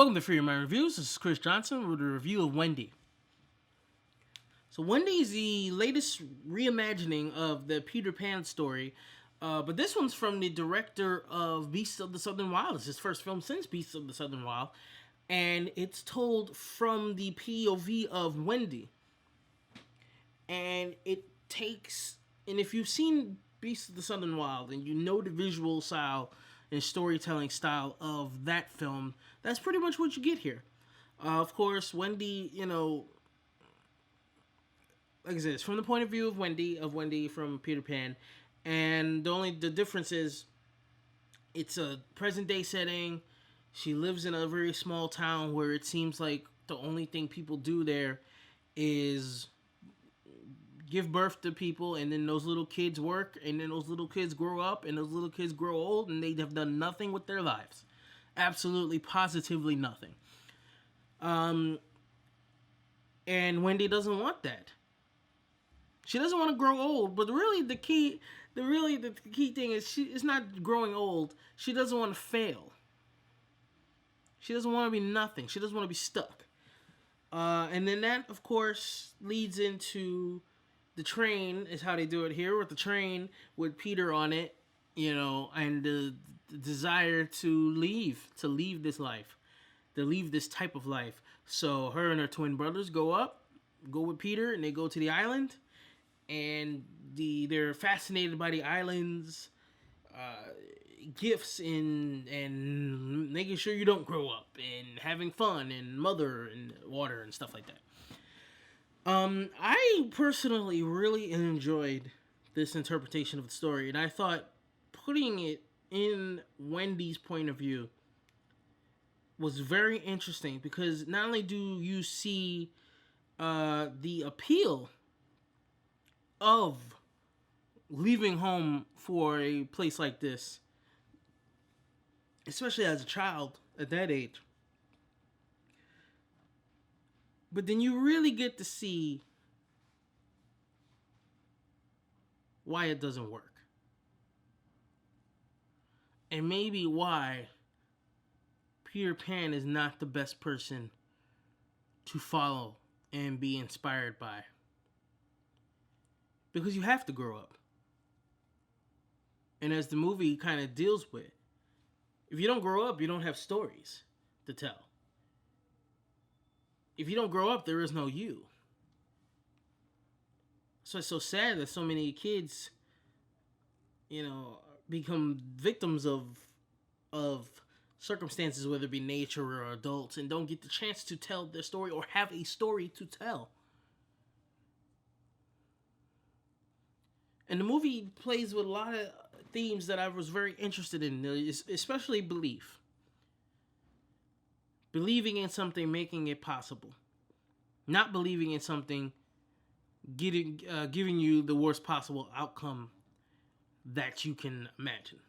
Welcome to Free Mind Reviews. This is Chris Johnson with a review of Wendy. So Wendy is the latest reimagining of the Peter Pan story, but this one's from the director of Beasts of the Southern Wild. It's his first film since Beasts of the Southern Wild, and it's told from the POV of Wendy. And if you've seen Beasts of the Southern Wild and you know the visual style and storytelling style of that film, that's pretty much what you get here. Of course, Wendy, like I said, it's from the point of view of Wendy from Peter Pan, and the difference is it's a present day setting. She lives in a very small town where it seems like the only thing people do there is give birth to people, and then those little kids work, and then those little kids grow up, and those little kids grow old, and they have done nothing with their lives. Absolutely, positively nothing. And Wendy doesn't want that. She doesn't want to grow old, but really the key thing is it's not growing old. She doesn't want to fail. She doesn't want to be nothing. She doesn't want to be stuck. And then that, of course, leads into the train, is how they do it here, with the train with Peter on it, and the desire to leave this life, to leave this type of life. So her and her twin brothers go with Peter, and they go to the island, and they're fascinated by the island's gifts and making sure you don't grow up, and having fun, and mother and water and stuff like that. I personally really enjoyed this interpretation of the story, and I thought putting it in Wendy's point of view was very interesting, because not only do you see the appeal of leaving home for a place like this, especially as a child at that age, but then you really get to see why it doesn't work. And maybe why Peter Pan is not the best person to follow and be inspired by. Because you have to grow up. And as the movie kind of deals with, if you don't grow up, you don't have stories to tell. If you don't grow up, there is no you. So it's so sad that so many kids, become victims of circumstances, whether it be nature or adults, and don't get the chance to tell their story or have a story to tell. And the movie plays with a lot of themes that I was very interested in, especially belief. Believing in something, making it possible. Not believing in something, giving you the worst possible outcome that you can imagine.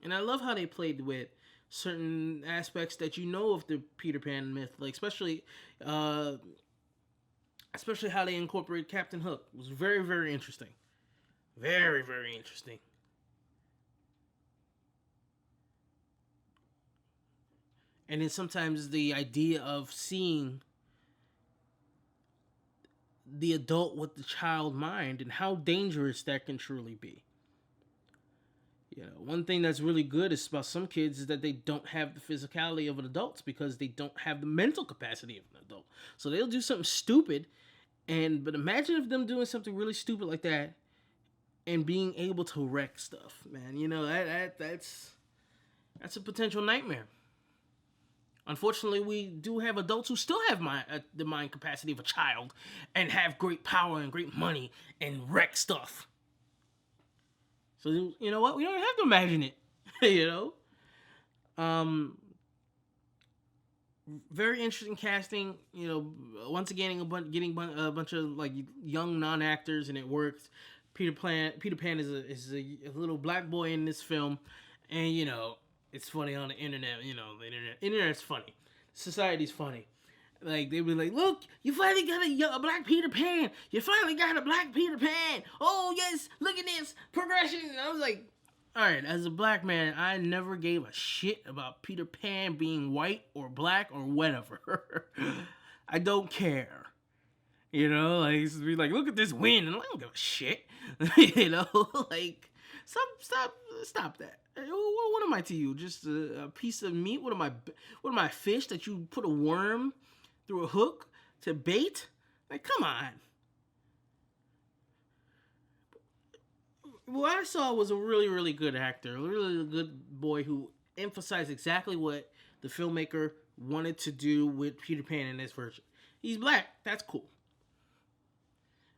And I love how they played with certain aspects that of the Peter Pan myth, like especially how they incorporate Captain Hook. It was very, very interesting. Very, very interesting. And then sometimes the idea of seeing the adult with the child mind and how dangerous that can truly be. One thing that's really good is about some kids is that they don't have the physicality of an adult because they don't have the mental capacity of an adult. So they'll do something stupid, but imagine if them doing something really stupid like that and being able to wreck stuff, man. That's a potential nightmare. Unfortunately, we do have adults who still have the mind capacity of a child and have great power and great money and wreck stuff. So, you know what? We don't have to imagine it, Very interesting casting, once again, getting a bunch of like young non-actors, and it works. Peter Pan is a little black boy in this film, and, it's funny on the internet, the internet's funny. Society's funny. Like, they be like, look, you finally got a black Peter Pan. You finally got a black Peter Pan. Oh, yes, look at this progression. And I was like, All right, as a black man, I never gave a shit about Peter Pan being white or black or whatever. I don't care. You know, like it's be like, look at this win, and I don't give a shit. You know, like stop that. What am I to you? Just a piece of meat? What am I? Fish that you put a worm through a hook to bait? Like, come on. What I saw was a really, really good actor, a really good boy who emphasized exactly what the filmmaker wanted to do with Peter Pan in this version. He's black. That's cool.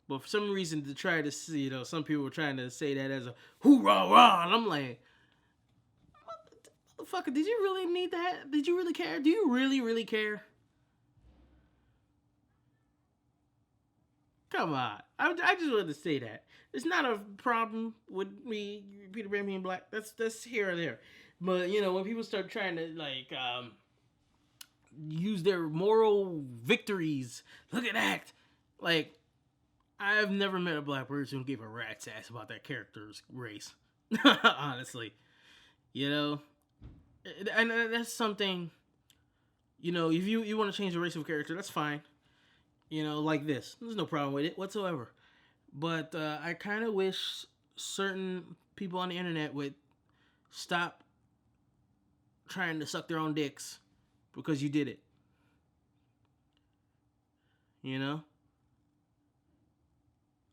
But for some reason, to try to see, some people were trying to say that as a hoorah rah, and I'm like, motherfucker, did you really need that? Did you really care? Do you really, really care? Come on. I just wanted to say that. It's not a problem with me, Peter Pan being black. That's here or there. But, when people start trying to, like, use their moral victories, look at that. Like, I've never met a black person who gave a rat's ass about that character's race. Honestly. You know? And that's something, if you want to change the race of a character, that's fine. Like this. There's no problem with it whatsoever. But I kind of wish certain people on the internet would stop trying to suck their own dicks because you did it.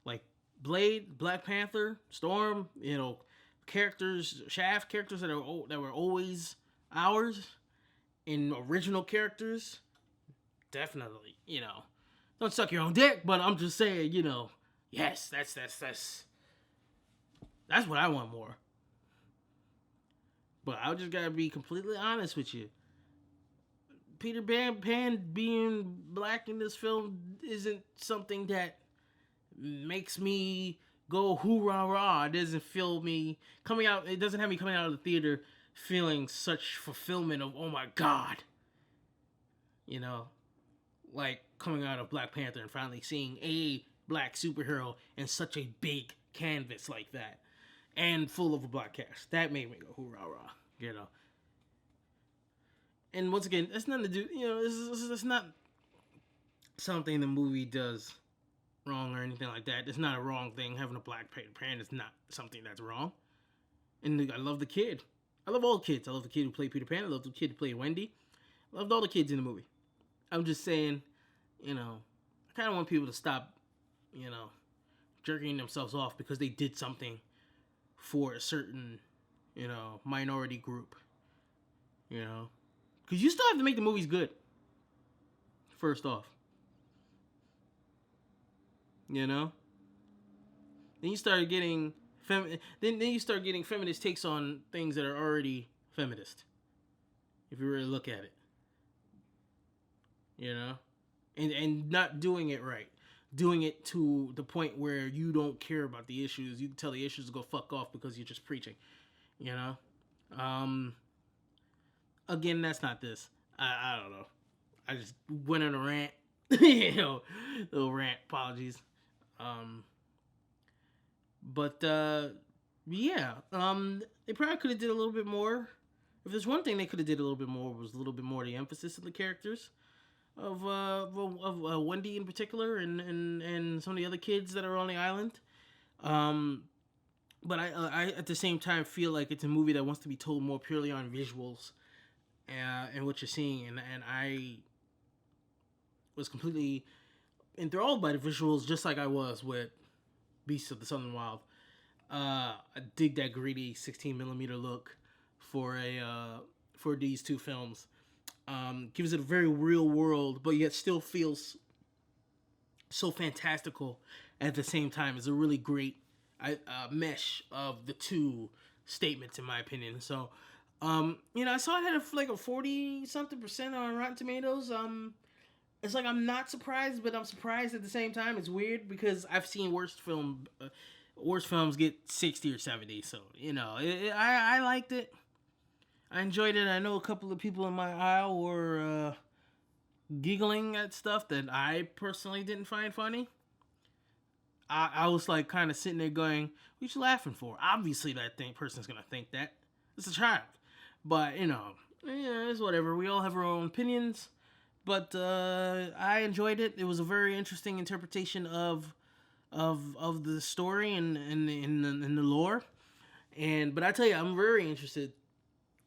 Like Blade, Black Panther, Storm, characters, Shaft characters that were always ours in original characters. Definitely, don't suck your own dick, but I'm just saying, yes, that's what I want more. But I just gotta be completely honest with you. Peter Pan being black in this film isn't something that makes me go hoorah rah. It doesn't feel me coming out. It doesn't have me coming out of the theater feeling such fulfillment of, oh my god, like coming out of Black Panther and finally seeing a black superhero in such a big canvas like that and full of a black cast. That made me go hoorah rah. And once again, that's nothing to do. It's not something the movie does wrong or anything like that. It's not a wrong thing. Having a black Peter Pan is not something that's wrong. And I love the kid. I love all the kids. I love the kid who played Peter Pan. I love the kid who played Wendy. I loved all the kids in the movie. I'm just saying, I kind of want people to stop, jerking themselves off because they did something for a certain, minority group. Because you still have to make the movies good. First off. Then you start getting then you start getting feminist takes on things that are already feminist. If you really look at it. And not doing it right. Doing it to the point where you don't care about the issues. You can tell the issues to go fuck off because you're just preaching. Again, that's not this. I don't know. I just went on a rant. Little rant. Apologies. But yeah. They probably could have did a little bit more. If there's one thing they could have did a little bit more was a little bit more of the emphasis of the characters of Wendy in particular and some of the other kids that are on the island. But I at the same time feel like it's a movie that wants to be told more purely on visuals and what you're seeing, and I was completely enthralled by the visuals, just like I was with Beasts of the Southern Wild. I dig that gritty 16mm look for these two films. Gives it a very real world, but yet still feels so fantastical at the same time. It's a really great mesh of the two statements, in my opinion. So, I saw it had a 40-something% on Rotten Tomatoes. It's like I'm not surprised, but I'm surprised at the same time. It's weird because I've seen worse films get 60 or 70. So I liked it. I enjoyed it. I know a couple of people in my aisle were giggling at stuff that I personally didn't find funny. I was like kind of sitting there going, "What you laughing for?" Obviously, person's gonna think that it's a child, but it's whatever. We all have our own opinions, but I enjoyed it. It was a very interesting interpretation of the story and in the lore. But I tell you, I'm very interested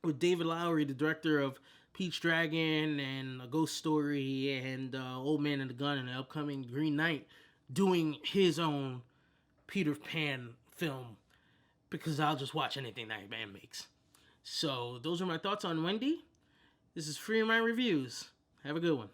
with David Lowery, the director of Peach Dragon and A Ghost Story and Old Man and the Gun and the upcoming Green Knight, doing his own Peter Pan film, because I'll just watch anything that man makes. So those are my thoughts on Wendy. This is Free Mind Reviews. Have a good one.